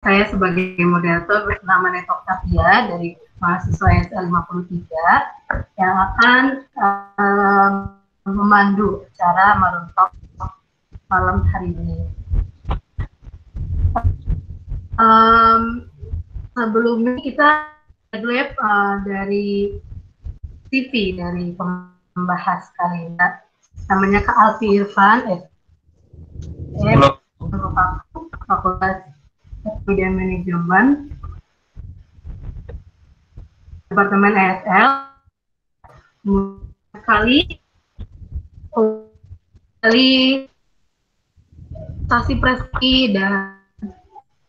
saya sebagai moderator bersama Neto Octavia dari mahasiswa SL 53 yang akan memandu acara Maroon Talk malam hari ini. Sebelumnya kita lihat dari TV dari pembahas kali ini, namanya Kak Alfi Irfan, Fakultas Media Manajemen, Departemen ESL, kali stasi prestasi dan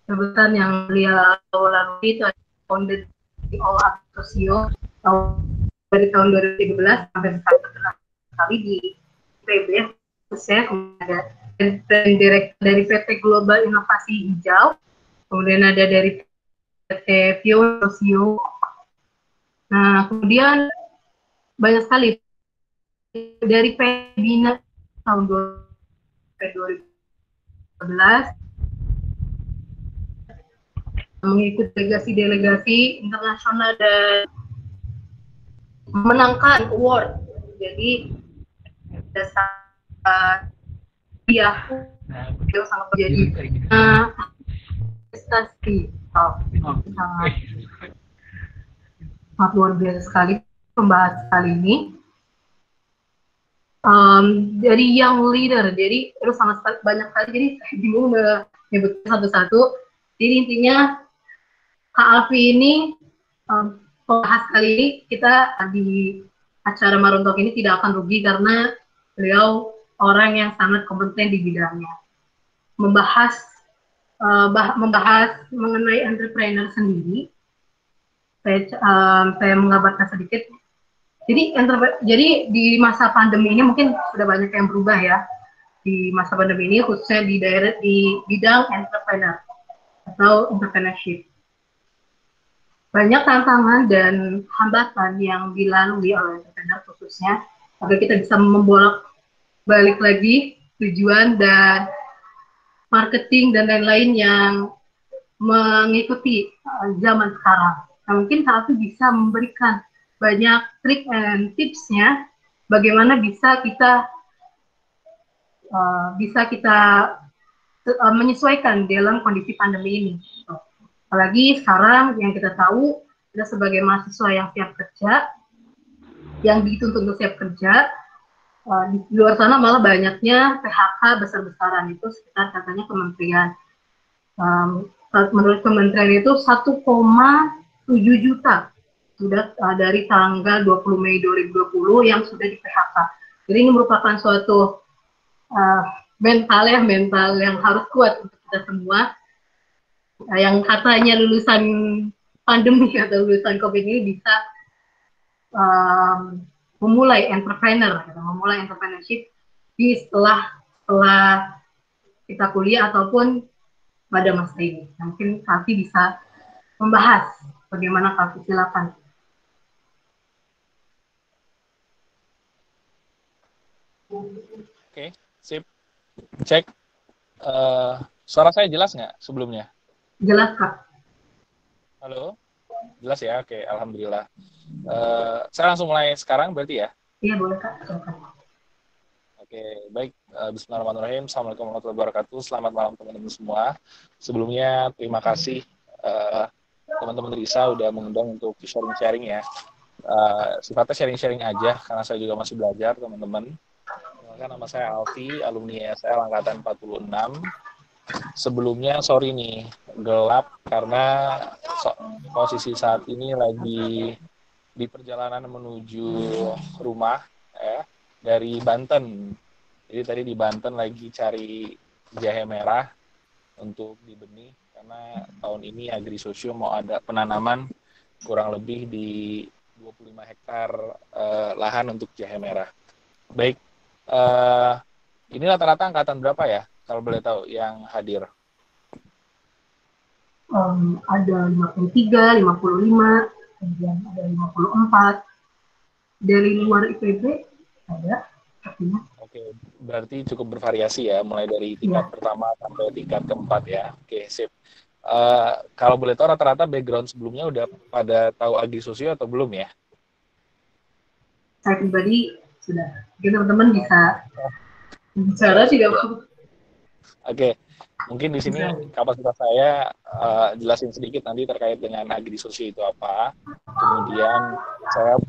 jabatan yang beliau lalui itu founded di All Asosio dari tahun 2013 sampai sekarang kali di PB khususnya ada direktur dari PT Global Inovasi Hijau, kemudian ada dari PT Vio Sosio. Nah, kemudian banyak sekali dari Pembina tahun 2011 mengikuti delegasi-delegasi internasional dan menangkan award. Jadi dia sangat menjadi prestasi sangat luar biasa sekali pembahas kali ini. Dari young leader, jadi itu sangat banyak sekali, jadi saya bingung menyebutnya satu-satu. Jadi intinya Kak Alfi ini pembahas kali ini kita di acara Maroon Talk ini tidak akan rugi karena beliau orang yang sangat kompeten di bidangnya. Membahas mengenai entrepreneur sendiri, saya mengabarkan sedikit. Jadi di masa pandemi ini mungkin sudah banyak yang berubah ya. Di masa pandemi ini khususnya di bidang entrepreneur atau entrepreneurship. Banyak tantangan dan hambatan yang dilalui oleh entrepreneur khususnya agar kita bisa membolak balik lagi tujuan dan marketing dan lain-lain yang mengikuti zaman sekarang. Nah, mungkin Kak Alfi bisa memberikan banyak trik and tipsnya bagaimana bisa kita menyesuaikan dalam kondisi pandemi ini. Apalagi sekarang yang kita tahu kita sebagai mahasiswa yang siap kerja, yang dituntut untuk siap kerja, di luar sana malah banyaknya PHK besar-besaran, itu sekitar katanya kementerian. Menurut kementerian itu 1,7 juta sudah dari tanggal 20 Mei 2020 yang sudah di PHK. Jadi ini merupakan suatu mental yang harus kuat untuk kita semua. Yang katanya lulusan pandemi atau lulusan COVID ini bisa memulai entrepreneurship setelah kita kuliah ataupun pada masa ini. Mungkin Kak bisa membahas bagaimana. Kak, silakan. Oke, sip. Cek. Suara saya jelas nggak sebelumnya? Jelas, Kak. Halo? Jelas ya? Oke, alhamdulillah. Saya langsung mulai sekarang berarti ya? Iya, boleh, Kak. Silakan. Oke, baik. Bismillahirrahmanirrahim. Assalamualaikum warahmatullahi wabarakatuh. Selamat malam teman-teman semua. Sebelumnya, terima kasih teman-teman Risa udah mengundang untuk sharing-sharing ya. Sifatnya sharing-sharing aja, karena saya juga masih belajar, teman-teman. Nama saya Alfi, alumni ESL Angkatan 46. Sebelumnya sorry nih gelap karena posisi saat ini lagi di perjalanan menuju rumah ya, dari Banten. Jadi tadi di Banten lagi cari jahe merah untuk dibenih karena tahun ini Agrisosio mau ada penanaman kurang lebih di 25 hektar lahan untuk jahe merah. Baik, ini rata-rata angkatan berapa ya? Kalau boleh tahu yang hadir. Ada 53, 55, kemudian ada 54. Dari luar IPB ada artinya. Oke, berarti cukup bervariasi ya, mulai dari tingkat pertama sampai tingkat keempat ya. Oke, sip. Kalau boleh tahu rata-rata background sebelumnya udah pada tahu agri sosio atau belum ya? Saya pribadi sudah. Mungkin teman-teman bisa bicara Oke, juga okay. Mungkin di sini bisa. kapasitas saya jelasin sedikit nanti terkait dengan agri sosio itu apa. Kemudian saya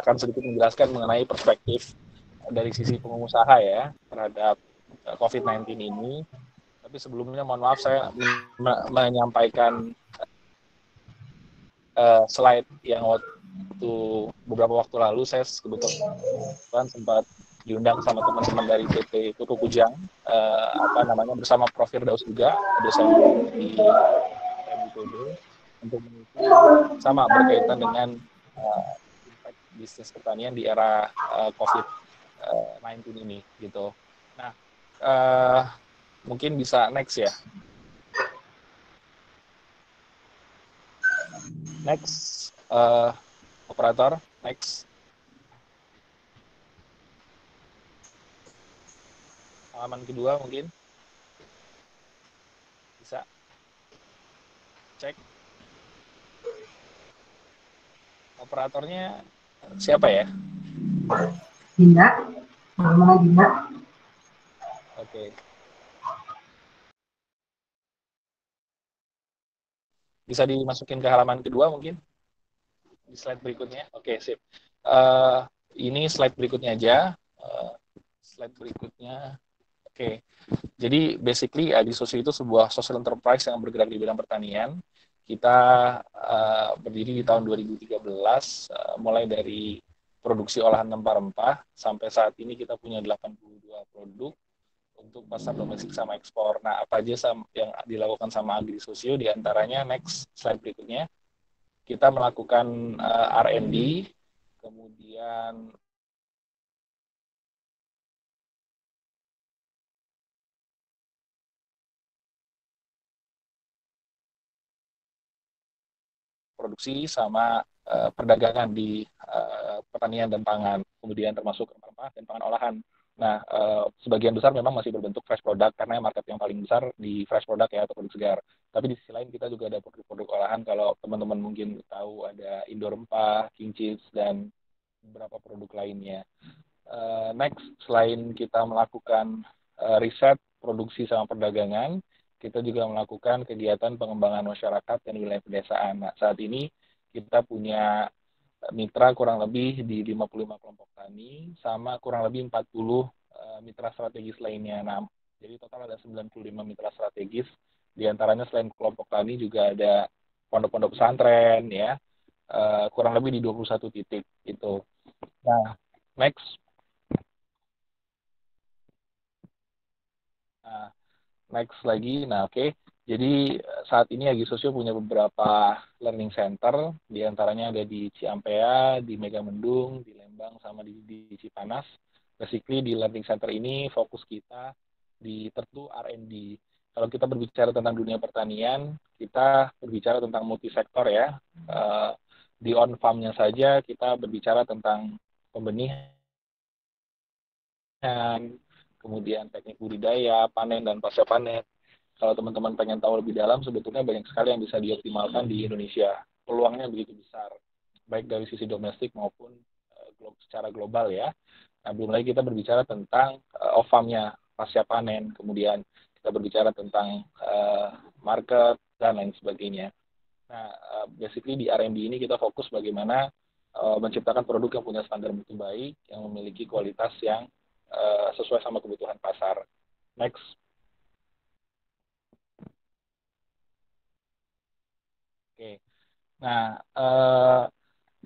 akan sedikit menjelaskan mengenai perspektif dari sisi pengusaha ya terhadap COVID-19 ini. Tapi sebelumnya mohon maaf saya menyampaikan slide yang waktu beberapa waktu lalu saya kebetulan sempat diundang sama teman-teman dari PT Kuku Kujang bersama Prof. Firdaus juga dosen di MIPB untuk mengisi sama berkaitan dengan impact bisnis pertanian di era COVID-19 ini gitu. Nah, mungkin bisa next ya. Next, operator, next. Halaman kedua mungkin bisa cek. Operatornya siapa ya? Dinda, bagaimana Dinda? Oke. Bisa dimasukin ke halaman kedua mungkin di slide berikutnya. Oke, sip. Ini slide berikutnya aja. Slide berikutnya. Oke. Jadi basically Adisosio itu sebuah social enterprise yang bergerak di bidang pertanian. Kita berdiri di tahun 2013, mulai dari produksi olahan rempah-rempah sampai saat ini kita punya 82 produk untuk pasar domestik sama ekspor. Nah, apa aja yang dilakukan sama Agri Sosio diantaranya next slide berikutnya. Kita melakukan R&D, kemudian produksi sama perdagangan di pertanian dan pangan, kemudian termasuk rempah dan pangan olahan. Nah, sebagian besar memang masih berbentuk fresh product karena market yang paling besar di fresh product ya atau produk segar. Tapi di sisi lain kita juga ada produk-produk olahan. Kalau teman-teman mungkin tahu ada Indo Rempah, King Chips dan beberapa produk lainnya. Next, selain kita melakukan riset, produksi sama perdagangan, kita juga melakukan kegiatan pengembangan masyarakat dan wilayah pedesaan. Nah, saat ini kita punya mitra kurang lebih di 55 kelompok tani, sama kurang lebih 40 mitra strategis lainnya. Nah, jadi total ada 95 mitra strategis, di antaranya selain kelompok tani juga ada pondok-pondok pesantren, ya, kurang lebih di 21 titik itu. Nah, next. Nah, next lagi. Nah, oke. Jadi saat ini Agi Sosio punya beberapa learning center, di antaranya ada di Ciampea, di Megamendung, di Lembang, sama di Cipanas. Basically di learning center ini fokus kita di tentu R&D. Kalau kita berbicara tentang dunia pertanian, kita berbicara tentang multisektor ya. Di on farm-nya saja kita berbicara tentang pembenihan, kemudian teknik budidaya, panen dan pasca panen. Kalau teman-teman pengen tahu lebih dalam, sebetulnya banyak sekali yang bisa dioptimalkan di Indonesia. Peluangnya begitu besar, baik dari sisi domestik maupun secara global ya. Nah, belum lagi kita berbicara tentang off-farm-nya, pasca panen, kemudian kita berbicara tentang market, dan lain sebagainya. Nah, basically di R&D ini kita fokus bagaimana menciptakan produk yang punya standar mutu baik, yang memiliki kualitas yang sesuai sama kebutuhan pasar. Next. Oke. Nah,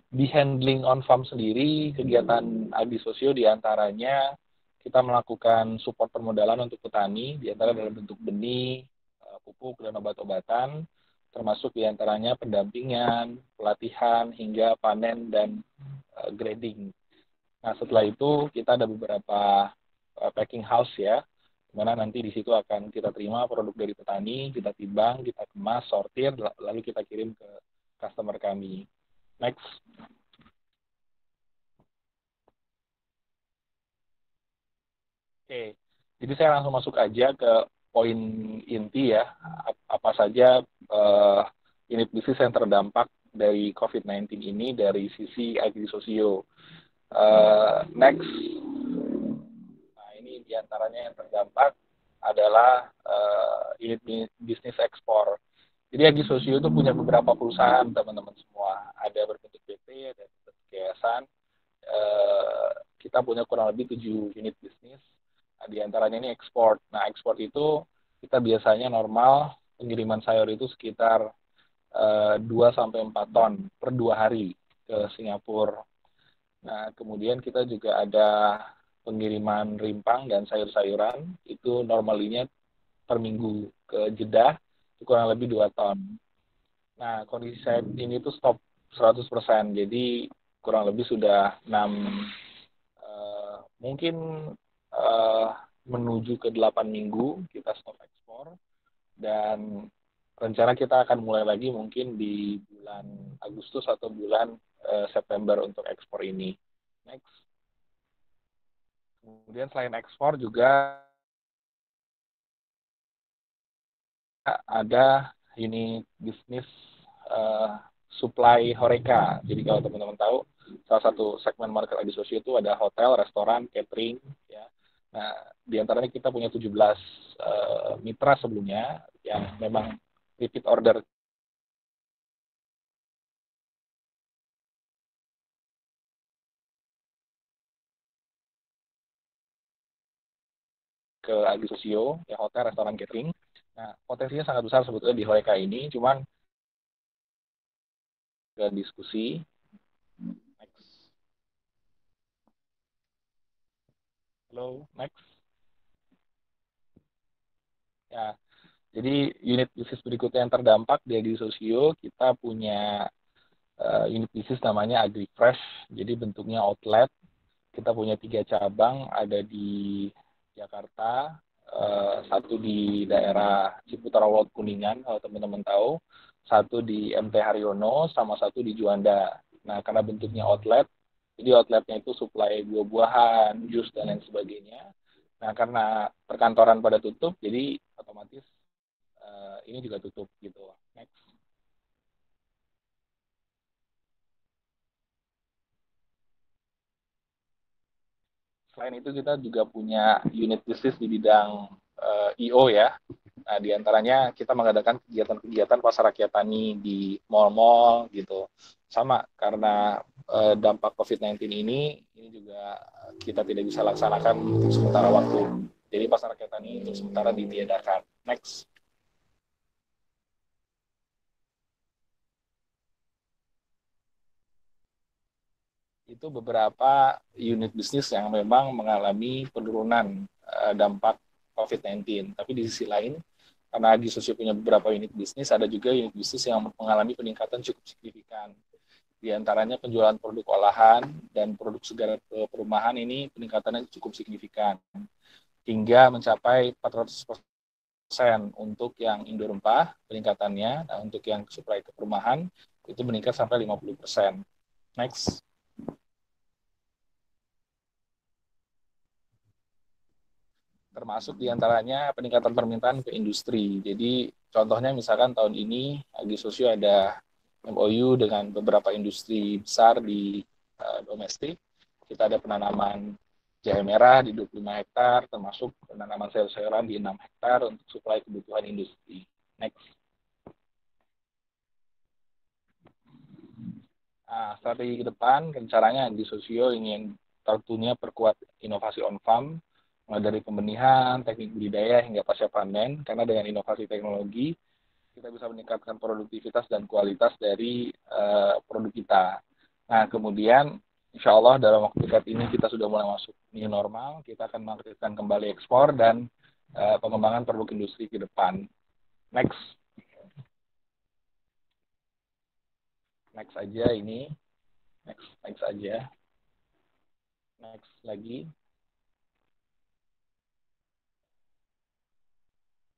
di handling on farm sendiri, kegiatan Agri Sosio diantaranya kita melakukan support permodalan untuk petani, diantara dalam bentuk benih, pupuk, dan obat-obatan, termasuk diantaranya pendampingan, pelatihan, hingga panen dan grading. Nah, setelah itu kita ada beberapa packing house ya, mana nanti di situ akan kita terima produk dari petani, kita timbang, kita kemas, sortir, lalu kita kirim ke customer kami. Next. Oke, jadi saya langsung masuk aja ke poin inti ya, apa saja unit bisnis yang terdampak dari COVID-19 ini dari sisi agri sosio. Next, nah ini diantaranya yang terdampak adalah unit bisnis ekspor. Jadi agri sosio itu punya beberapa perusahaan teman-teman semua. Ada berbentuk PT, ada berbentuk yayasan. Kita punya kurang lebih 7 unit bisnis. Nah, di antaranya ini ekspor. Nah, ekspor itu kita biasanya normal pengiriman sayur itu sekitar 2-4 ton per 2 hari ke Singapura. Nah, kemudian kita juga ada pengiriman rimpang dan sayur-sayuran, itu normalinya per minggu ke Jeddah, itu kurang lebih 2 ton. Nah, kondisi saat ini tuh stop 100%, jadi kurang lebih sudah 6, mungkin menuju ke 8 minggu kita stop ekspor, dan rencana kita akan mulai lagi mungkin di bulan Agustus atau bulan September untuk ekspor ini. Next. Kemudian selain ekspor juga ada unit bisnis supply Horeca. Jadi kalau teman-teman tahu, salah satu segmen market agri sosio itu ada hotel, restoran, catering, ya. Nah, di antaranya kita punya 17 mitra sebelumnya yang memang repeat order ke agri sosio, ya hotel, restoran, catering. Nah, potensinya sangat besar sebetulnya di Horeca ini, cuman ke diskusi. Next. Hello, next. Ya, jadi unit bisnis berikutnya yang terdampak di agri sosio, kita punya unit bisnis namanya AgriFresh, jadi bentuknya outlet. Kita punya 3 cabang, ada di Jakarta, satu di daerah Ciputra Road Kuningan, kalau teman-teman tahu, satu di MT Haryono, sama satu di Juanda. Nah, karena bentuknya outlet, jadi outletnya itu suplai buah-buahan, jus, dan lain sebagainya. Nah, karena perkantoran pada tutup, jadi otomatis ini juga tutup gitu. Next. Selain itu kita juga punya unit bisnis di bidang IO ya. Nah, di antaranya kita mengadakan kegiatan-kegiatan pasar rakyat tani di mall-mall gitu. Sama karena dampak COVID-19 ini juga kita tidak bisa laksanakan untuk sementara waktu. Jadi pasar rakyat tani untuk sementara ditiadakan. Next. Itu beberapa unit bisnis yang memang mengalami penurunan dampak COVID-19. Tapi di sisi lain, karena di Sosio punya beberapa unit bisnis, ada juga unit bisnis yang mengalami peningkatan cukup signifikan. Di antaranya penjualan produk olahan dan produk segar perumahan ini peningkatannya cukup signifikan, hingga mencapai 400% untuk yang Indo rempah peningkatannya. Nah, untuk yang suplai ke perumahan itu meningkat sampai 50%. Next. Termasuk diantaranya peningkatan permintaan ke industri. Jadi contohnya misalkan tahun ini Agri Sosio ada MOU dengan beberapa industri besar di domestik. Kita ada penanaman jahe merah di 25 hektar, termasuk penanaman sayur-sayuran di 6 hektar untuk suplai kebutuhan industri. Next. Nah, strategi ke depan, rencananya Agri Sosio ingin tentunya perkuat inovasi on farm, mulai dari pembenihan, teknik budidaya hingga pasca panen, karena dengan inovasi teknologi kita bisa meningkatkan produktivitas dan kualitas dari produk kita. Nah, kemudian insya Allah dalam waktu dekat ini kita sudah mulai masuk new normal, kita akan mengaktifkan kembali ekspor dan pengembangan produk industri ke depan. Next. Next aja ini. Next aja. Next lagi.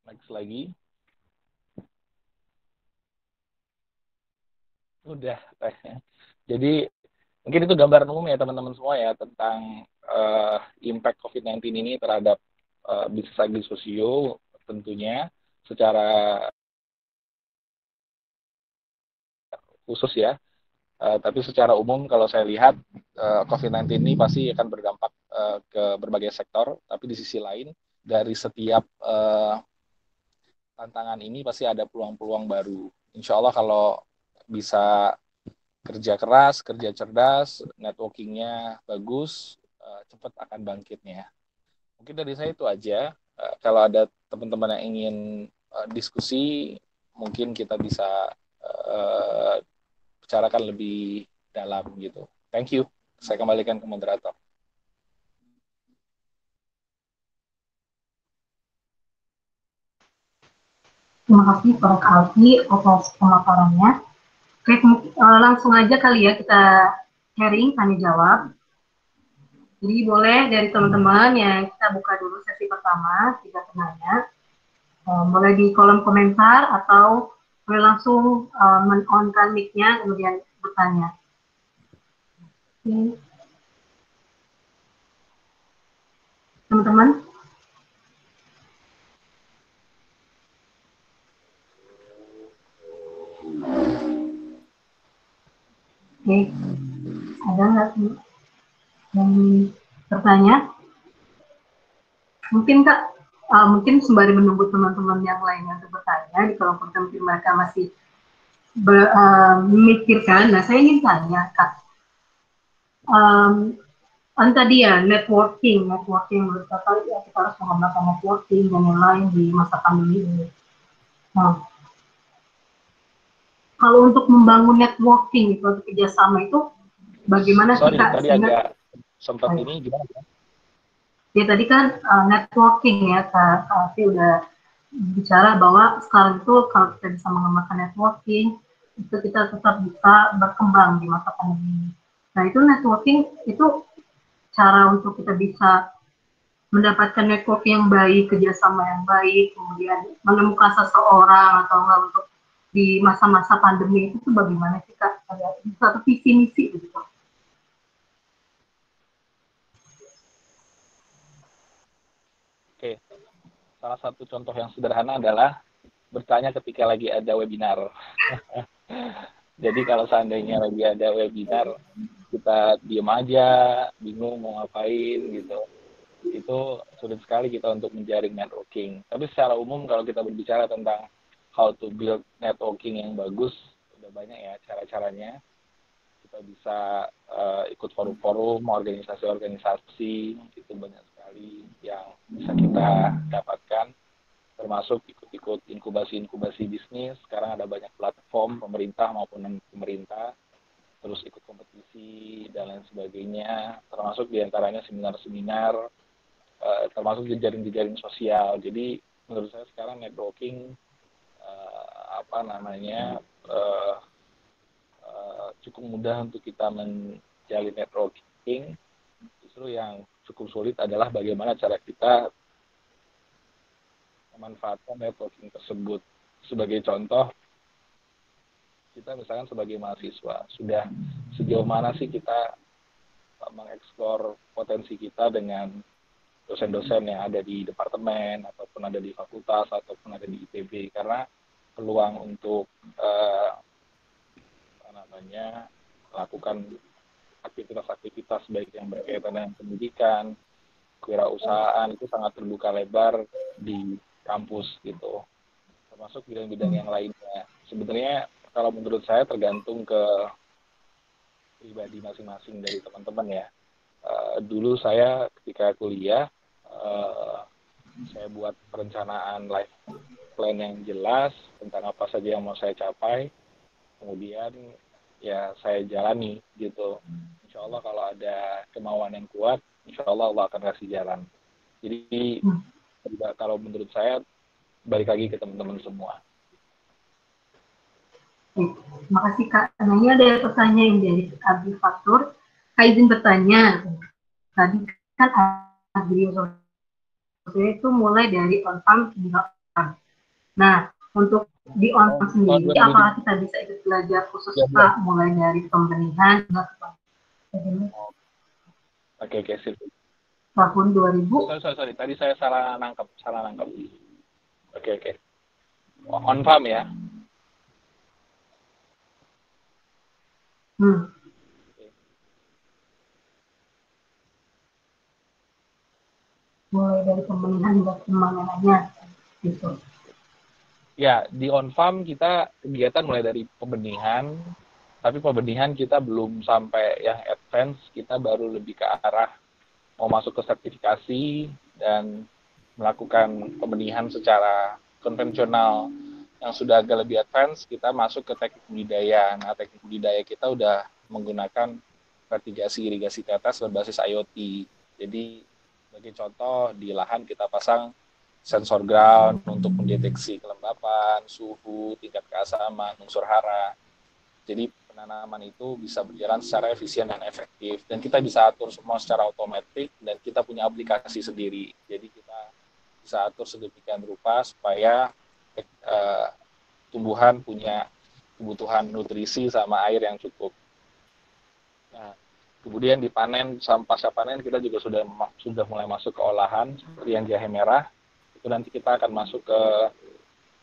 Next lagi. Udah. Jadi mungkin itu gambaran umum ya teman-teman semua ya tentang impact COVID-19 ini terhadap bisnis agri sosio, tentunya secara khusus ya. Tapi secara umum kalau saya lihat COVID-19 ini pasti akan berdampak ke berbagai sektor, tapi di sisi lain dari setiap tantangan ini pasti ada peluang-peluang baru. Insya Allah kalau bisa kerja keras, kerja cerdas, networkingnya bagus, cepat akan bangkitnya. Mungkin dari saya itu aja. Kalau ada teman-teman yang ingin diskusi, mungkin kita bisa bicarakan lebih dalam gitu. Thank you. Saya kembalikan ke moderator. Terima kasih Pak Alfi atas pemaparannya. Oke, langsung aja kali ya kita sharing, tanya jawab. Jadi boleh dari teman-teman yang kita buka dulu sesi pertama, kita penanya. Boleh di kolom komentar atau boleh langsung men-on-kan mic-nya kemudian bertanya. Oke. Teman-teman. Oke, ada nggak yang bertanya? Mungkin Kak, mungkin sembari menunggu teman-teman yang lainnya untuk bertanya, di kolom komentar mungkin mereka masih memikirkan. Nah, saya ingin tanya Kak, tadi ya networking menurut Kakak ya kita harus mengembangkan networking dan lain-lain di masa pandemi ini. Nah, kalau untuk membangun networking, untuk kerjasama itu bagaimana sih Kak? Tadi agak sempat ini gimana? Ya tadi kan networking ya Kak Alfi udah bicara bahwa sekarang itu kalau kita bisa mengembangkan networking itu kita tetap bisa berkembang di masa pandemi. Nah itu networking itu cara untuk kita bisa mendapatkan network yang baik, kerjasama yang baik, kemudian menemukan seseorang atau enggak untuk di masa-masa pandemi itu tuh bagaimana sih Kak? Ada satu visi misi gitu. Oke, salah satu contoh yang sederhana adalah bertanya ketika lagi ada webinar. Jadi kalau seandainya lagi ada webinar, kita diem aja, bingung mau ngapain gitu. Itu sulit sekali kita untuk menjaring networking. Tapi secara umum kalau kita berbicara tentang how to build networking yang bagus, udah banyak ya cara-caranya. Kita bisa ikut forum-forum, organisasi-organisasi, itu banyak sekali yang bisa kita dapatkan, termasuk ikut-ikut inkubasi-inkubasi bisnis. Sekarang ada banyak platform pemerintah maupun non-pemerintah, terus ikut kompetisi dan lain sebagainya, termasuk diantaranya seminar-seminar, termasuk jejaring-jejaring sosial. Jadi menurut saya sekarang networking cukup mudah untuk kita menjalin networking. Justru yang cukup sulit adalah bagaimana cara kita memanfaatkan networking tersebut. Sebagai contoh, kita misalkan sebagai mahasiswa, sudah sejauh mana sih kita mengeksplor potensi kita dengan dosen-dosen yang ada di departemen, ataupun ada di fakultas, ataupun ada di IPB, karena peluang untuk melakukan aktivitas-aktivitas baik yang berkaitan dengan pendidikan, kewirausahaan itu sangat terbuka lebar di kampus gitu, termasuk bidang-bidang yang lainnya. Sebenarnya kalau menurut saya tergantung ke pribadi masing-masing dari teman-teman ya. Dulu saya ketika kuliah, saya buat perencanaan life plan yang jelas tentang apa saja yang mau saya capai, kemudian ya saya jalani gitu. Insya Allah kalau ada kemauan yang kuat, insya Allah Allah akan kasih jalan. Jadi kalau menurut saya balik lagi ke teman-teman semua. Terima kasih Kak. Nah ini ada pertanyaan dari Abi Fatur. Kak izin bertanya. Tadi kan Agri itu mulai dari on-farm hingga on. Nah, untuk di on-farm sendiri, apakah kita bisa ikut belajar khusus Kak, mulai dari pembenihan hingga Oke, sip. Tahun 2000. Sorry. Tadi saya salah nangkep. Oke, oke. On farm ya. Hmm. Mulai dari pembelian hingga penanganannya gitu. Ya, di on farm kita kegiatan mulai dari pembenihan, tapi pembenihan kita belum sampai yang advance, kita baru lebih ke arah mau masuk ke sertifikasi dan melakukan pembenihan secara konvensional yang sudah agak lebih advance, kita masuk ke teknik budidaya. Nah, teknik budidaya kita udah menggunakan vertigasi irigasi tetes berbasis IoT. Jadi, sebagai contoh, di lahan kita pasang sensor ground untuk mendeteksi kelembapan, suhu, tingkat keasaman, unsur hara. Jadi penanaman itu bisa berjalan secara efisien dan efektif. Dan kita bisa atur semua secara otomatis dan kita punya aplikasi sendiri. Jadi kita bisa atur sedemikian rupa supaya eh, tumbuhan punya kebutuhan nutrisi sama air yang cukup. Nah, kemudian dipanen, pasca panen kita juga sudah mulai masuk ke olahan seperti yang jahe merah. Itu nanti kita akan masuk ke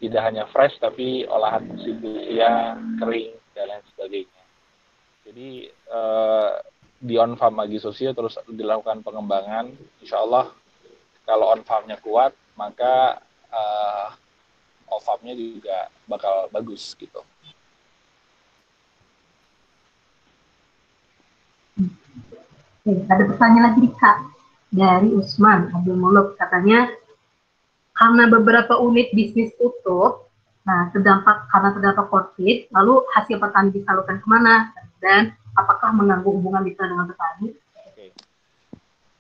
tidak hanya fresh tapi olahan ya kering dan lain sebagainya. Jadi di on farm Agi Sosio terus dilakukan pengembangan. Insya Allah kalau on farmnya kuat maka off farmnya juga bakal bagus gitu. Oke, ada pertanyaan lagi nih Kak dari Usman Abdul Muluk, katanya karena beberapa unit bisnis tutup, nah karena terdampak COVID, lalu hasil petani disalurkan kemana dan apakah mengganggu hubungan kita dengan petani? Oke.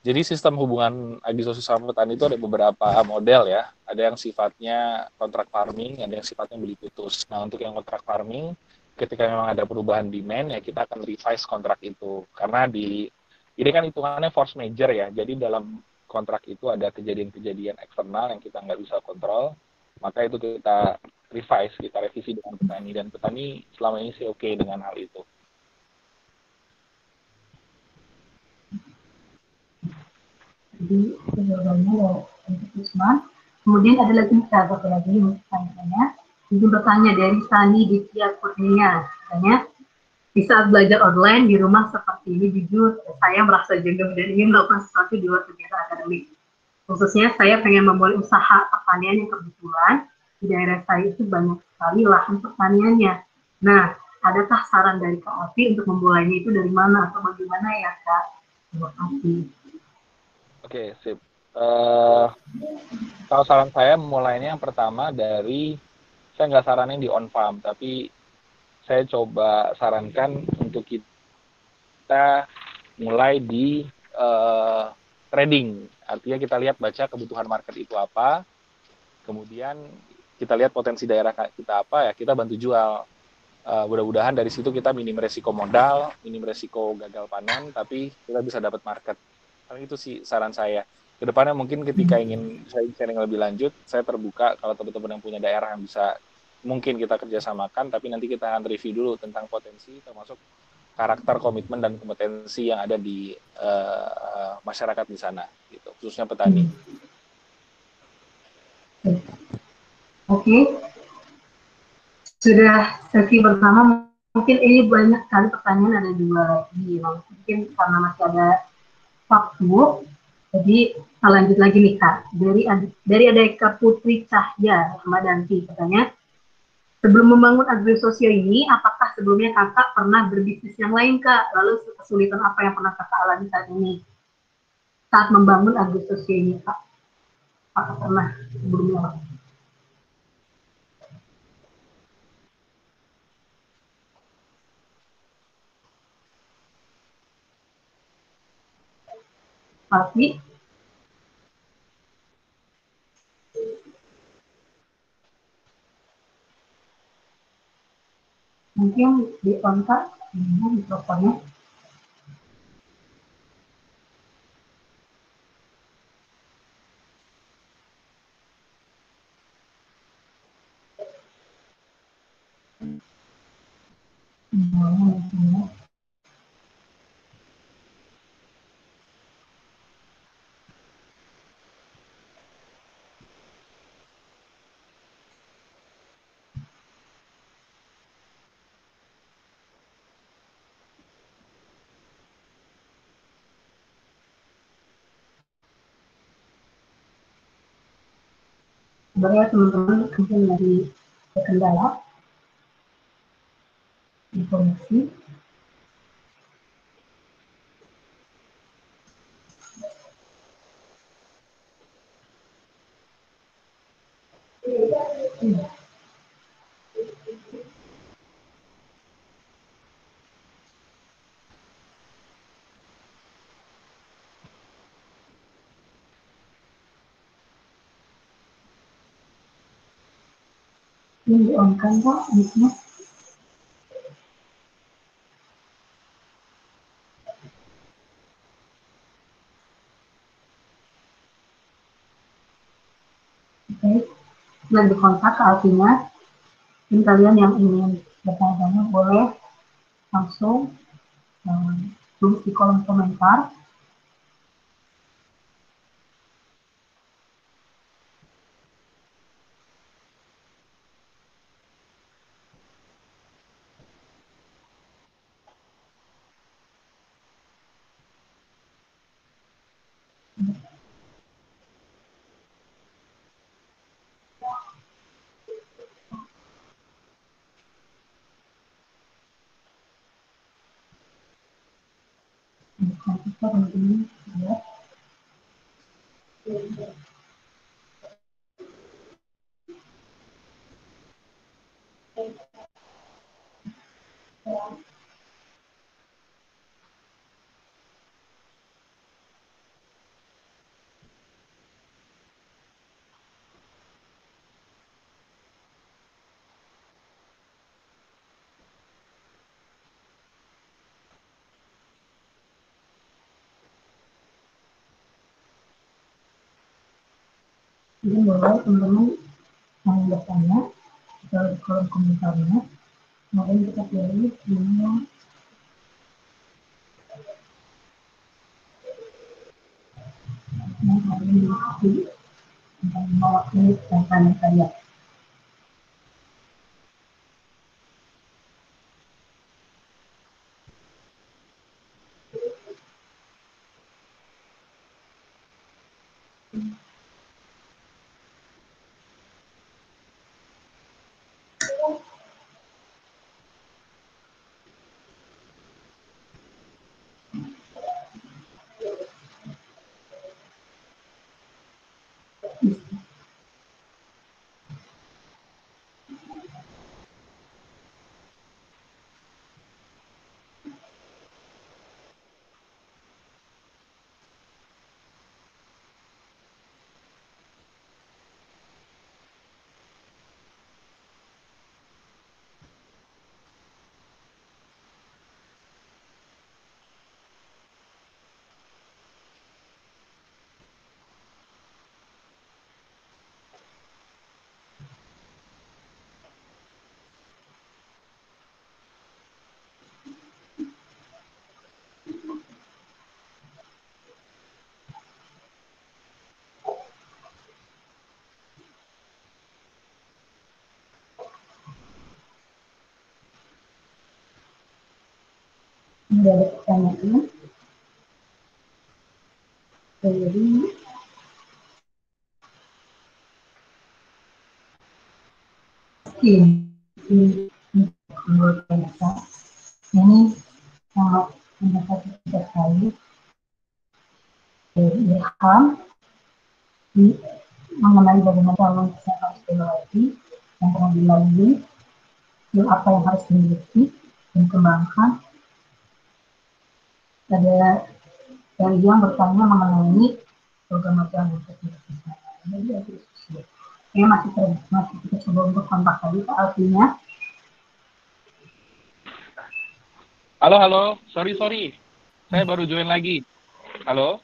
Jadi sistem hubungan Agriculture sama petani itu ada beberapa model ya. Ada yang sifatnya kontrak farming, ada yang sifatnya beli putus. Nah untuk yang kontrak farming, ketika memang ada perubahan demand ya kita akan revise kontrak itu. Karena ini kan hitungannya force major ya. Jadi dalam kontrak itu ada kejadian-kejadian eksternal yang kita nggak bisa kontrol. Maka itu kita revise, kita revisi dengan petani. Dan petani selama ini sih oke dengan hal itu. Jadi jawabannya ya untuk Usman. Kemudian ada lagi satu lagi pertanyaannya. Izin bertanya dari Sani Ditya Kurnia, katanya di saat belajar online di rumah seperti ini, jujur saya merasa jenuh dan ingin melakukan sesuatu di luar kegiatan akademik. Khususnya saya pengen memulai usaha pertanian yang kebetulan di daerah saya itu banyak sekali lahan pertaniannya. Nah, adakah saran dari Kak Ovi untuk memulainya itu dari mana atau bagaimana ya Kak? Terima kasih. Oke, sip. Uh, Kalau saran saya mulainya yang pertama dari saya nggak saranin di on farm, tapi saya coba sarankan untuk kita mulai di trading. Artinya kita lihat baca kebutuhan market itu apa, kemudian kita lihat potensi daerah kita apa ya, kita bantu jual. Mudah-mudahan dari situ kita minim resiko modal, minim resiko gagal panen, tapi kita bisa dapat market. Karena itu sih saran saya. Kedepannya mungkin ketika ingin saya sharing lebih lanjut, saya terbuka kalau teman-teman yang punya daerah yang bisa mungkin kita kerjasamakan, tapi nanti kita akan review dulu tentang potensi, termasuk karakter, komitmen, dan kompetensi yang ada di masyarakat di sana, gitu, khususnya petani. Oke, sudah sesi pertama, mungkin ini banyak sekali pertanyaan, ada dua lagi. Mungkin karena masih ada waktu, jadi kita lanjut lagi nih Kak. Dari ada Eka Putri Cahya Ramadanti, katanya, sebelum membangun agrososio ini, apakah sebelumnya kakak pernah berbisnis yang lain Kak? Lalu kesulitan apa yang pernah kakak alami saat ini? Saat membangun agrososio ini Kak? Apakah pernah sebelumnya? Tapi mungkin di kontak ini mikrofonnya. Sebenarnya teman-teman mungkin lagi terkendala di koneksi. Ini di-on-kan kok mic-nya. Oke, dan dikontak ke Alvina. Dan kalian yang ingin bertanya boleh langsung tulis di kolom komentar. Komputer ini ya. Jadi boleh teman-teman yang bertanya di kolom komentarnya. Kemudian kita pilih yang hari ini tentang mewakili tentang saya. Ini ada pertanyaan. Jadi ini menurut saya ini sangat mendapat kita sekali dari Ilham mengenai bagaimana calon yang harus dilewati, yang pernah dilalui, apa yang harus dimiliki dan kembangkan. Ada yang bertanya mengenai program magang untuk ini masih kita coba untuk kontak tadi Pak Alfinya. Halo, sorry. Saya baru join lagi. Halo?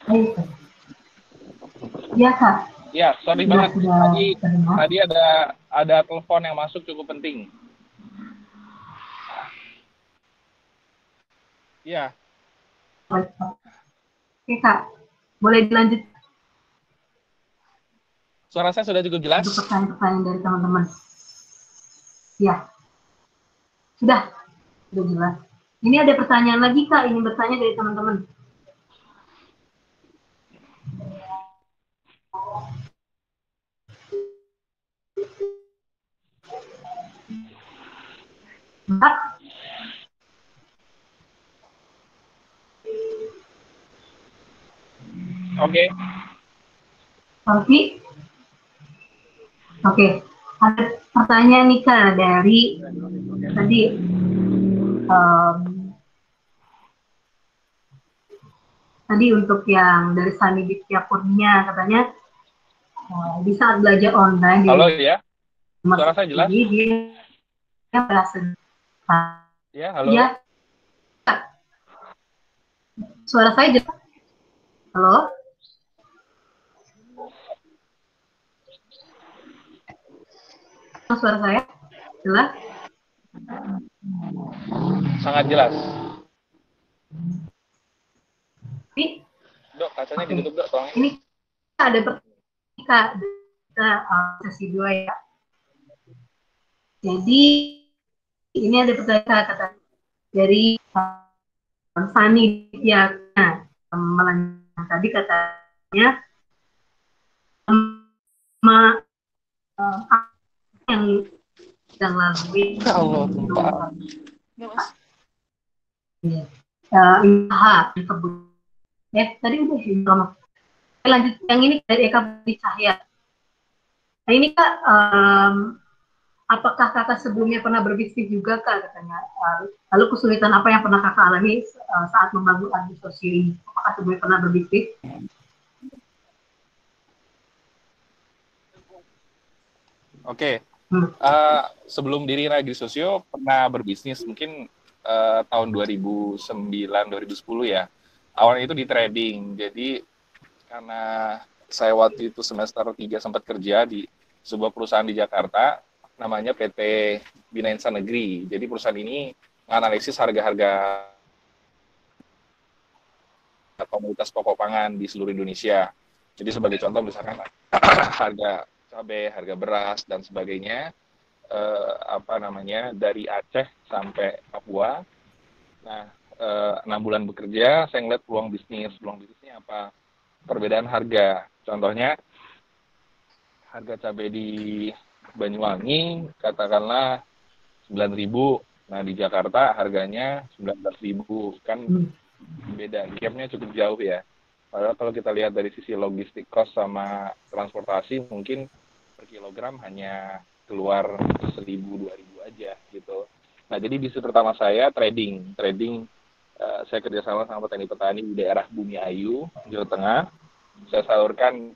Iya, Kak. Ya, sorry banget. Tadi ada telepon yang masuk cukup penting. Iya. Oke, Kak. Boleh dilanjut. Suara saya sudah cukup jelas? Untuk pertanyaan-pertanyaan dari teman-teman. Ya. Sudah jelas. Ini ada pertanyaan lagi, Kak. Ingin bertanya dari teman-teman. Mbak, Oke. Alfi, oke. Ada pertanyaan nih Kak dari tadi um, tadi untuk yang dari Sani Ditya Kurnia katanya di saat belajar online di Halo rumah ya, suara saya jelas? sendiri dia merasa Ya, ya halo. suara saya jelas. Halo, suara saya jelas. Sangat jelas. Ini Dok, kacanya oke. ditutup, Dok, tolong. Ini ada pertanyaan kita sesi 2 ya. Jadi ini ada pertanyaan kata dari Fani ya, melanjutkan tadi katanya uh, yang sedang lalui Ya Allah, itu tumpah. usaha di kebun. Tadi udah lanjut yang ini dari Eka Budi Cahya. Nah ini Kak, apakah kakak sebelumnya pernah berbisnis juga Kak katanya? Lalu kesulitan apa yang pernah kakak alami saat membangun Agri Sosio ini? Apakah sebelumnya pernah berbisnis? Oke. Hmm. Sebelum diri Agri Sosio pernah berbisnis mungkin tahun 2009-2010 ya. Awalnya itu di trading. Jadi karena saya waktu itu semester 3 sempat kerja di sebuah perusahaan di Jakarta namanya PT Bina Insan Negeri. Jadi perusahaan ini menganalisis harga-harga komoditas pokok pangan di seluruh Indonesia. Jadi sebagai contoh misalkan harga cabai, harga beras dan sebagainya, dari Aceh sampai Papua. Nah, 6 bulan bekerja, saya ngeliat peluang bisnisnya apa? Perbedaan harga. Contohnya harga cabai di Banyuwangi katakanlah 9.000, nah di Jakarta harganya 19.000, kan beda, gapnya cukup jauh ya. Padahal kalau kita lihat dari sisi logistik cost sama transportasi mungkin per kilogram hanya keluar 1.000-2.000 aja gitu. Nah jadi bisnis pertama saya trading. Saya kerjasama sama petani-petani di daerah Bumi Ayu, Jawa Tengah. Saya salurkan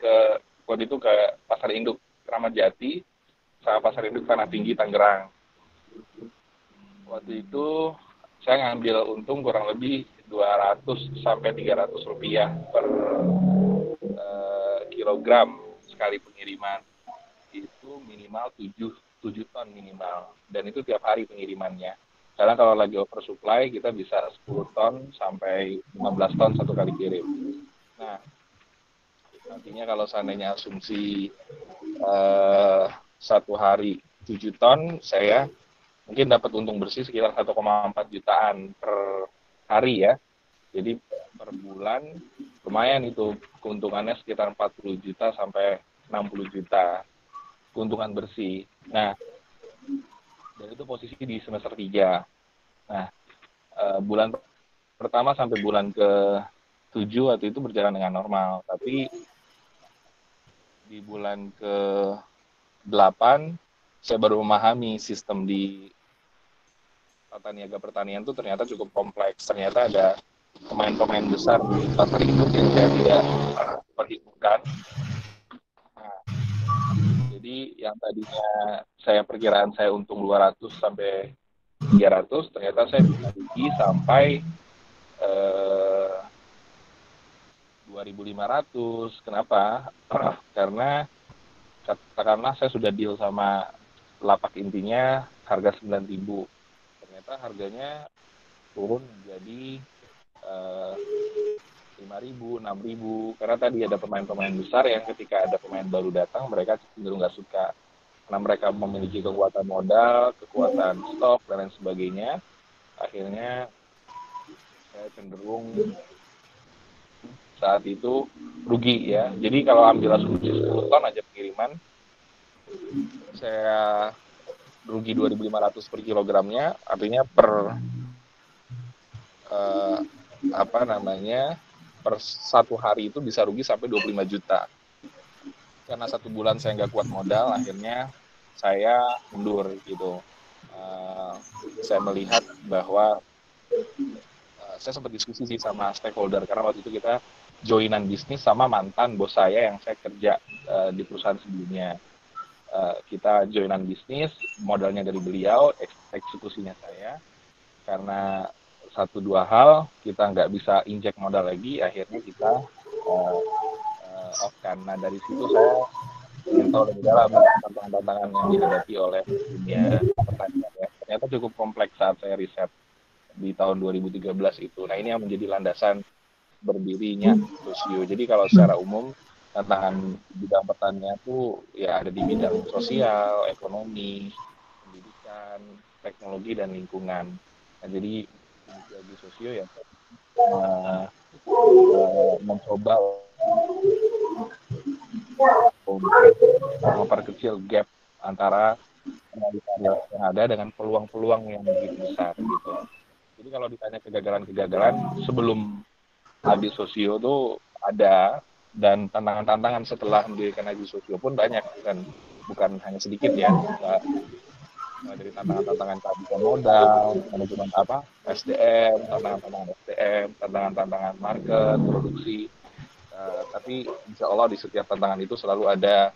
waktu itu ke pasar induk Kramat Jati sama pasar induk Tanah Tinggi Tangerang. Waktu itu saya ngambil untung kurang lebih 200 sampai 300 rupiah per kilogram sekali pengiriman. Itu minimal 7 ton minimal, dan itu tiap hari pengirimannya. Karena kalau lagi oversupply kita bisa 10 ton sampai 15 ton satu kali kirim. Nah, artinya kalau seandainya asumsi satu hari 7 ton, saya mungkin dapat untung bersih sekitar 1,4 jutaan per hari ya. Jadi per bulan lumayan itu keuntungannya sekitar 40 juta sampai 60 juta keuntungan bersih. Nah, dan itu posisi di semester 3. Nah, bulan pertama sampai bulan ke-7 waktu itu berjalan dengan normal. Tapi di bulan ke-8 saya baru memahami sistem di tata niaga pertanian itu ternyata cukup kompleks. Ternyata ada pemain-pemain besar di pasar induk yang saya tidak perhitungkan. Nah, jadi yang tadinya perkiraan saya untung 200 sampai 300, ternyata saya bisa rugi sampai 2.500. Kenapa? Karena katakanlah saya sudah deal sama lapak intinya harga 9.000. Ternyata harganya turun menjadi 5.000, 6.000, karena tadi ada pemain-pemain besar yang ketika ada pemain baru datang mereka cenderung nggak suka karena mereka memiliki kekuatan modal, kekuatan stok dan lain sebagainya. Akhirnya saya cenderung saat itu rugi ya. Jadi kalau ambil asumsi 10 ton aja pengiriman, saya rugi 2.500 per kilogramnya, artinya eh, apa namanya per satu hari itu bisa rugi sampai 25 juta. Karena 1 bulan saya nggak kuat modal, akhirnya saya mundur gitu. Eh, saya melihat bahwa saya sempat diskusi sih sama stakeholder karena waktu itu kita joinan bisnis sama mantan bos saya yang saya kerja di perusahaan sebelumnya. Kita joinan bisnis, modalnya dari beliau, eksekusinya saya. Karena satu dua hal kita nggak bisa injek modal lagi, akhirnya kita uh, off kan. Nah dari situ saya ingin tahu lebih dalam tantangan-tantangan yang dihadapi oleh dunia pertanian ya. Ternyata cukup kompleks saat saya riset di tahun 2013 itu. Nah ini yang menjadi landasan berdirinya Sosio. Jadi kalau secara umum tantangan bidang pertanian itu ya ada di bidang sosial, ekonomi, pendidikan, teknologi dan lingkungan. Nah, jadi bagi Sosio ya uh, mencoba untuk memperkecil gap antara yang ada dengan peluang-peluang yang begitu besar gitu. Jadi kalau ditanya kegagalan-kegagalan sebelum Adi Sosio tuh ada, dan tantangan-tantangan setelah mendirikan Adi Sosio pun banyak, bukan hanya sedikit ya. Dari tantangan-tantangan kehabisan modal, manajemen SDM, tantangan-tantangan SDM, tantangan-tantangan market, produksi. Tapi insya Allah di setiap tantangan itu selalu ada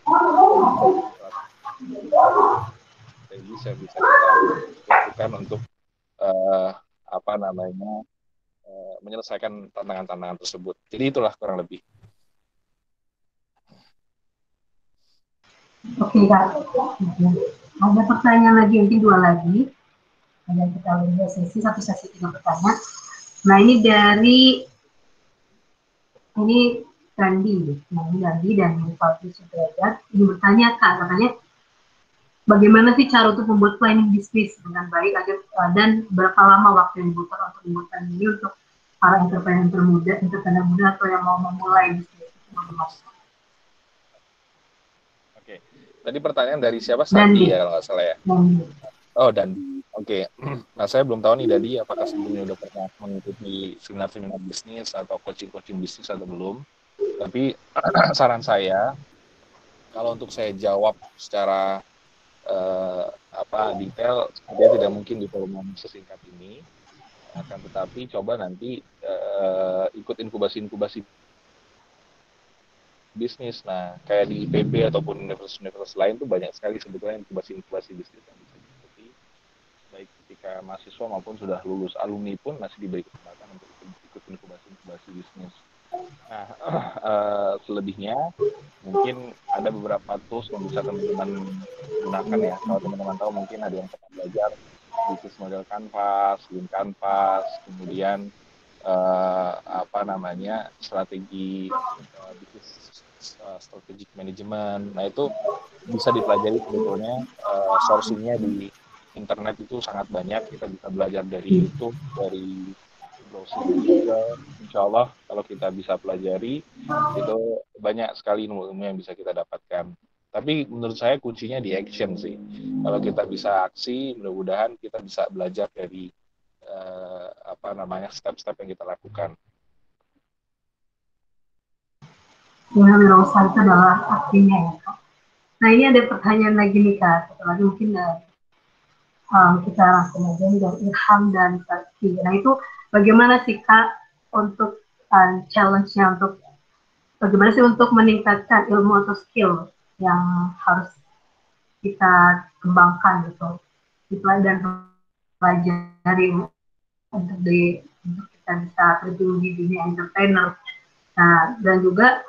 strategi yang bisa kita lakukan untuk uh, menyelesaikan tantangan-tantangan tersebut. Jadi itulah kurang lebih. Oke Kak, ada pertanyaan lagi, mungkin 2 lagi. Ada kita lihat satu sesi 3 pertanyaan. Nah ini dari Gandhi, nah ini Gandhi dan Fabri Sudrajat. Ini bertanya Kak, katanya bagaimana sih cara untuk membuat planning bisnis dengan baik agar dan berapa lama waktu yang dibutuhkan untuk membuat ini untuk para entrepreneur muda atau yang mau memulai bisnis? Oke. Tadi pertanyaan dari siapa? Sandi ya kalau nggak salah ya. Oh dan oke. Nah saya belum tahu nih Dadi apakah sebelumnya udah pernah mengikuti seminar-seminar bisnis atau coaching-coaching bisnis atau belum. Tapi saran saya kalau untuk saya jawab secara detail, dia tidak mungkin di volume sesingkat ini. Akan tetapi coba nanti ikut inkubasi-inkubasi bisnis. Nah, kayak di IPB ataupun universitas lain tuh banyak sekali sebetulnya inkubasi-inkubasi bisnis yang bisa diikuti. Baik ketika mahasiswa maupun sudah lulus, alumni pun masih diberi kesempatan untuk ikut inkubasi-inkubasi bisnis. Nah, selebihnya mungkin ada beberapa tools yang bisa teman-teman gunakan ya. Kalau teman-teman tahu mungkin ada yang pernah belajar bisnis model Canvas, Lean Canvas, kemudian strategi bisnis strategic management. Nah itu bisa dipelajari sebetulnya, sourcingnya di internet itu sangat banyak. Kita bisa belajar dari YouTube, dari browsing di Google. Insya Allah kalau kita bisa pelajari itu banyak sekali ilmu-ilmu yang bisa kita dapatkan. Tapi menurut saya kuncinya di action sih. Kalau kita bisa aksi, mudah-mudahan kita bisa belajar dari step-step yang kita lakukan. Yang wirausaha itu adalah aksinya ya Kak. Nah ini ada pertanyaan lagi nih Kak, satu lagi mungkin kita langsung aja nih dari Ilham dan Sakti. Nah itu bagaimana sih Kak untuk challenge-nya untuk bagaimana sih untuk meningkatkan ilmu atau skill yang harus kita kembangkan gitu dan pelajari untuk kita bisa terjun di dunia entrepreneur. Nah dan juga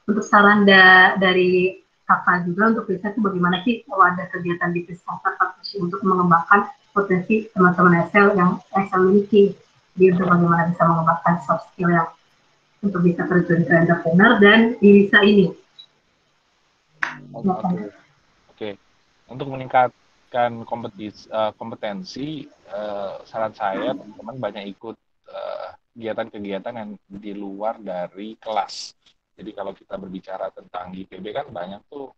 untuk saran dari kakak juga untuk riset itu bagaimana sih kalau ada kegiatan bisnis startup untuk mengembangkan potensi teman-teman Excel yang Excel miliki, jadi untuk bagaimana bisa mengembangkan soft skill yang untuk bisa terjun ke entrepreneur dan bisa ini. Oke. Untuk meningkatkan kompetensi, saran saya teman-teman banyak ikut kegiatan-kegiatan yang di luar dari kelas. Jadi kalau kita berbicara tentang di IPB kan banyak tuh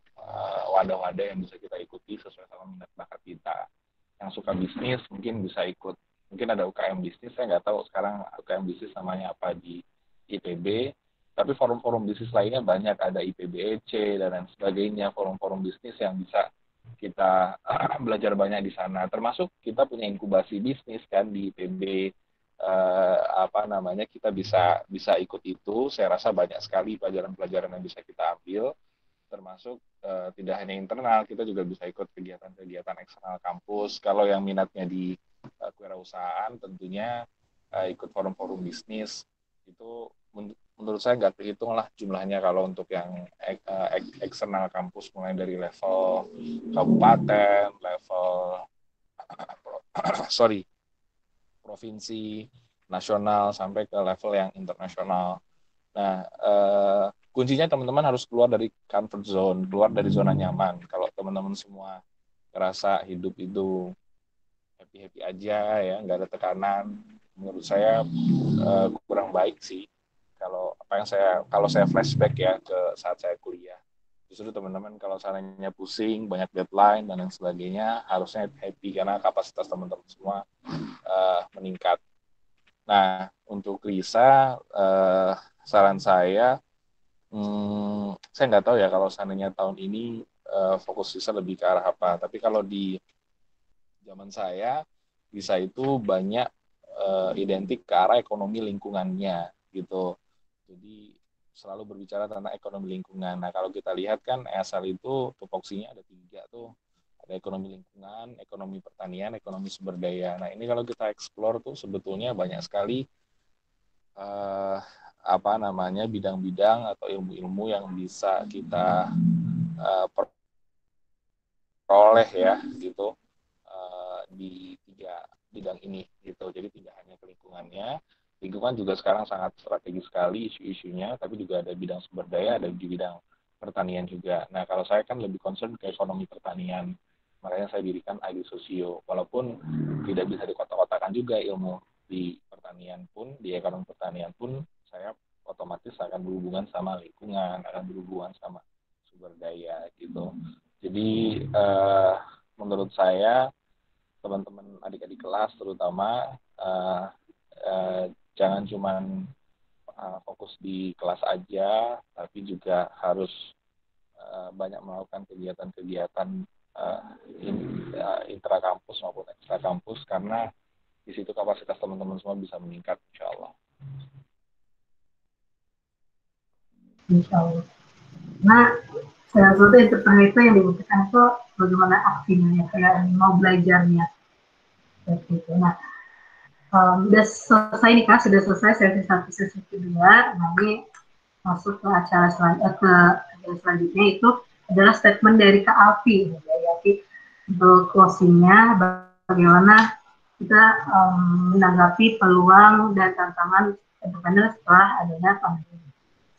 wadah-wadah yang bisa kita ikuti sesuai sama minat bakat kita. Yang suka bisnis mungkin bisa ikut, mungkin ada UKM bisnis, saya nggak tahu sekarang UKM bisnis namanya apa di IPB, tapi forum-forum bisnis lainnya banyak, ada IPBEC dan lain sebagainya, forum-forum bisnis yang bisa kita belajar banyak di sana. Termasuk kita punya inkubasi bisnis kan di IPB, kita bisa ikut itu. Saya rasa banyak sekali pelajaran-pelajaran yang bisa kita ambil, termasuk tidak hanya internal, kita juga bisa ikut kegiatan-kegiatan eksternal kampus. Kalau yang minatnya di kewirausahaan, tentunya ikut forum-forum bisnis. Itu menurut saya nggak terhitung lah jumlahnya kalau untuk yang eksternal kampus, mulai dari level kabupaten, level provinsi, nasional, sampai ke level yang internasional. Nah, kuncinya teman-teman harus keluar dari comfort zone, keluar dari zona nyaman. Kalau teman-teman semua ngerasa hidup itu happy-happy aja ya, nggak ada tekanan, menurut saya kurang baik sih. Kalau saya flashback ya ke saat saya kuliah, justru teman-teman kalau seandainya pusing, banyak deadline dan lain sebagainya, harusnya happy karena kapasitas teman-teman semua meningkat. Nah, untuk Risa, saran saya, saya nggak tahu ya kalau seandainya tahun ini fokus Risa lebih ke arah apa. Tapi kalau di zaman saya, Risa itu banyak identik ke arah ekonomi lingkungannya gitu. Jadi selalu berbicara tentang ekonomi lingkungan. Nah, kalau kita lihat kan ESL itu tupoksinya ada 3 tuh. Ada ekonomi lingkungan, ekonomi pertanian, ekonomi sumber daya. Nah, ini kalau kita explore tuh sebetulnya banyak sekali bidang-bidang atau ilmu-ilmu yang bisa kita peroleh ya gitu di 3 bidang ini gitu. Jadi tidak hanya ke lingkungan juga sekarang sangat strategis sekali isu-isunya, tapi juga ada bidang sumber daya, ada di bidang pertanian juga. Nah, kalau saya kan lebih concern ke ekonomi pertanian, makanya saya dirikan ID Sosio. Walaupun tidak bisa dikotak-kotakan juga ilmu di pertanian pun, di ekonomi pertanian pun, saya otomatis akan berhubungan sama lingkungan, akan berhubungan sama sumber daya gitu. Jadi menurut saya teman-teman adik-adik kelas terutama jangan cuma fokus di kelas aja, tapi juga harus banyak melakukan kegiatan-kegiatan intrakampus maupun ekstra kampus, karena di situ kapasitas teman-teman semua bisa meningkat, insya Allah. Insya Allah. Nah, salah satu entrepreneur itu yang dibutuhkan itu bagaimana aksinya, kayak mau belajarnya. Seperti itu. Nah, sudah selesai nih Kak, sudah selesai sesi 1, sesi kedua. Nah, ini masuk ke acara selanjutnya itu adalah statement dari Kak Alfi. Jadi untuk closingnya, bagaimana kita menanggapi peluang dan tantangan entrepreneur setelah adanya pandemi.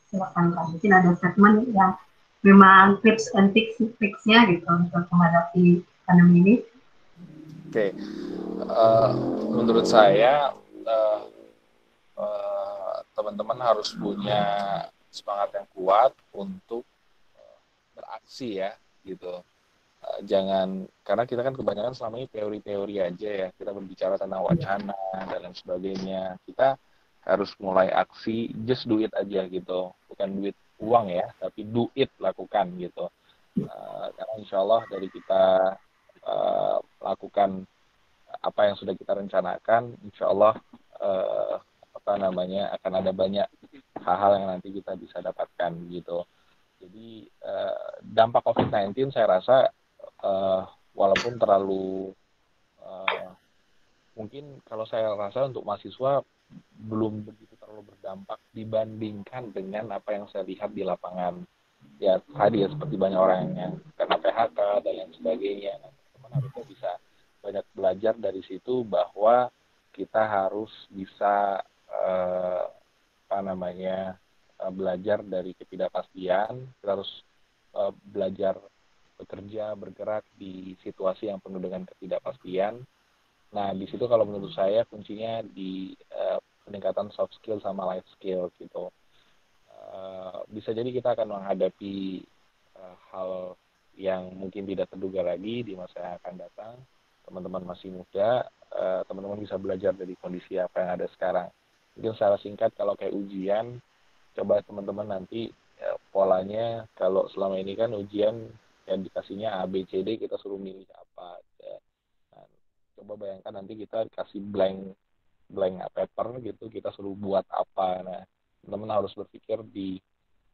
Silakan Kak, mungkin ada statement yang memang tips and tips-nya gitu untuk menghadapi pandemi ini. Oke. Menurut saya teman-teman harus punya semangat yang kuat untuk beraksi ya gitu. Jangan, karena kita kan kebanyakan selama ini teori-teori aja ya, kita berbicara tentang wacana dan lain sebagainya. Kita harus mulai aksi, just do it aja gitu, bukan duit uang ya, tapi do it, lakukan gitu. Karena insya Allah dari kita lakukan apa yang sudah kita rencanakan, insya Allah akan ada banyak hal-hal yang nanti kita bisa dapatkan gitu. Jadi dampak COVID-19 saya rasa walaupun terlalu mungkin kalau saya rasa untuk mahasiswa belum begitu terlalu berdampak dibandingkan dengan apa yang saya lihat di lapangan. Ya tadi ya, seperti banyak orang yang kena PHK dan lain sebagainya. Teman-teman harusnya bisa banyak belajar dari situ, bahwa kita harus bisa belajar dari ketidakpastian. Kita harus belajar bekerja, bergerak di situasi yang penuh dengan ketidakpastian. Nah, di situ kalau menurut saya kuncinya di peningkatan soft skill sama life skill gitu. Bisa jadi kita akan menghadapi hal yang mungkin tidak terduga lagi di masa yang akan datang. Teman-teman masih muda, teman-teman bisa belajar dari kondisi apa yang ada sekarang. Mungkin secara singkat kalau kayak ujian, coba teman-teman nanti polanya, kalau selama ini kan ujian yang dikasihnya A, B, C, D, kita suruh milih apa. Ya. Nah, coba bayangkan nanti kita dikasih blank paper gitu, kita suruh buat apa. Nah, teman-teman harus berpikir di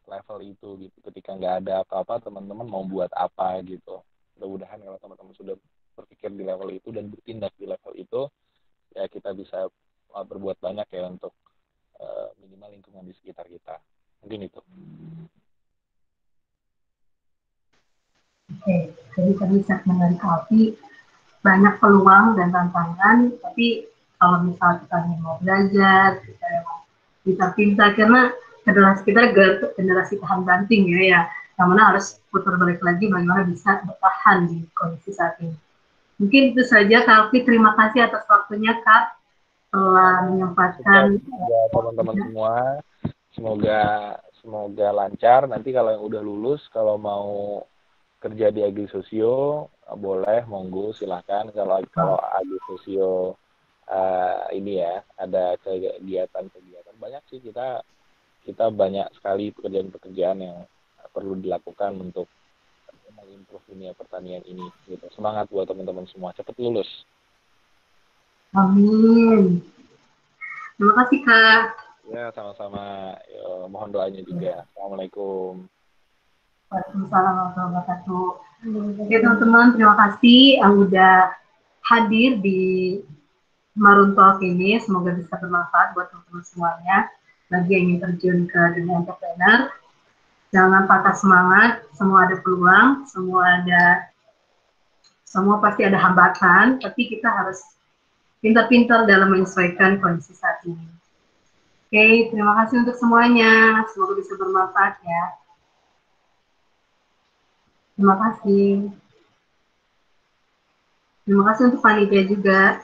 level itu gitu. Ketika nggak ada apa-apa, teman-teman mau buat apa gitu. Mudah-mudahan kalau teman-teman sudah berpikir di level itu dan bertindak di level itu, ya kita bisa berbuat banyak ya untuk minimal lingkungan di sekitar kita. Mungkin itu. Oke, jadi tadi segmen dari Alfi banyak peluang dan tantangan, tapi kalau misal kita mau belajar, kita memang bisa pintar, karena generasi kita generasi tahan banting ya, yang mana harus putar balik lagi bagaimana bisa bertahan di kondisi saat ini. Mungkin itu saja Kak Alfi, terima kasih atas waktunya Kak, telah menyempatkan buat teman-teman semua. Semoga lancar. Nanti kalau yang udah lulus, kalau mau kerja di Agri Sosio, boleh, monggo, silahkan. Kalau Agri Sosio ini ya, ada kegiatan-kegiatan. Banyak sih, kita banyak sekali pekerjaan-pekerjaan yang perlu dilakukan untuk mengimprove dunia pertanian ini. Gitu. Semangat buat teman-teman semua, cepat lulus. Amin. Terima kasih Kak. Ya, sama-sama. Mohon doanya juga. Assalamualaikum. Waalaikumsalam warahmatullahi wabarakatuh. Oke teman-teman, terima kasih yang udah hadir di Marun Talk ini. Semoga bisa bermanfaat buat teman-teman semuanya. Bagi yang ingin terjun ke dunia entrepreneur, jangan patah semangat. Semua ada peluang, semua pasti ada hambatan, tapi kita harus pintar-pintar dalam menyesuaikan kondisi saat ini. Oke, terima kasih untuk semuanya. Semoga bisa bermanfaat ya. Terima kasih. Terima kasih untuk panitia juga.